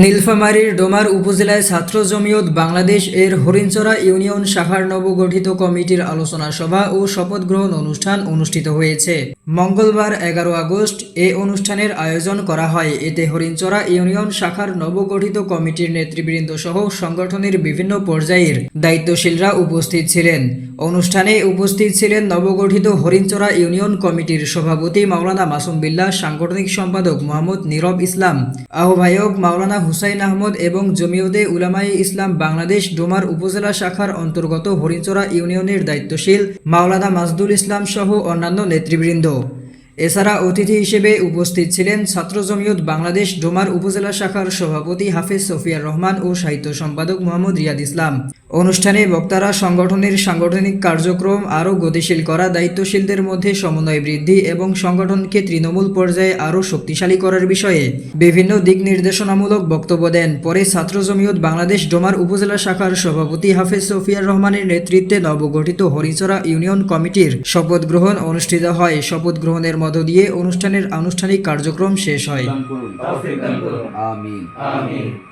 নীলফামারীর ডোমার উপজেলায় ছাত্র জমিয়ত বাংলাদেশ এর হরিণচরা ইউনিয়ন শাখার নবগঠিত কমিটির আলোচনা সভা ও শপথ গ্রহণ অনুষ্ঠান অনুষ্ঠিত হয়েছে। মঙ্গলবার 11 আগস্ট এ অনুষ্ঠানের আয়োজন করা হয়। এতে হরিণচরা ইউনিয়ন শাখার নবগঠিত কমিটির নেতৃবৃন্দ সহ সংগঠনের বিভিন্ন পর্যায়ের দায়িত্বশীলরা উপস্থিত ছিলেন। অনুষ্ঠানে উপস্থিত ছিলেন নবগঠিত হরিণচরা ইউনিয়ন কমিটির সভাপতি মাওলানা মাসুম বিল্লাহ, সাংগঠনিক সম্পাদক মোহাম্মদ নীরব ইসলাম, আহ্বায়ক মাওলানা হুসাইন আহমদ এবং জমিয়তে উলামায়ে ইসলাম বাংলাদেশ ডোমার উপজেলা শাখার অন্তর্গত হরিণচরা ইউনিয়নের দায়িত্বশীল মাওলানা মাজদুল ইসলাম সহ অন্যান্য নেতৃবৃন্দ। এছাড়া অতিথি হিসেবে উপস্থিত ছিলেন ছাত্র জমিয়ত বাংলাদেশ ডোমার উপজেলা শাখার সভাপতি হাফেজ সফিয়ার রহমান ও সাহিত্য সম্পাদক মোহাম্মদ রিয়াদ ইসলাম। অনুষ্ঠানে বক্তারা সংগঠনের সাংগঠনিক কার্যক্রম আরও গতিশীল করা, দায়িত্বশীলদের মধ্যে সমন্বয় বৃদ্ধি এবং সংগঠনকে তৃণমূল পর্যায়ে আরও শক্তিশালী করার বিষয়ে বিভিন্ন দিক নির্দেশনামূলক বক্তব্য দেন। পরে ছাত্র জমিয়ত বাংলাদেশ ডোমার উপজেলা শাখার সভাপতি হাফেজ সফিয়ার রহমানের নেতৃত্বে নবগঠিত হরিণচরা ইউনিয়ন কমিটির শপথ গ্রহণ অনুষ্ঠিত হয়। শপথ গ্রহণের মধ্য দিয়ে অনুষ্ঠানের আনুষ্ঠানিক কার্যক্রম শেষ হয়। আমিন।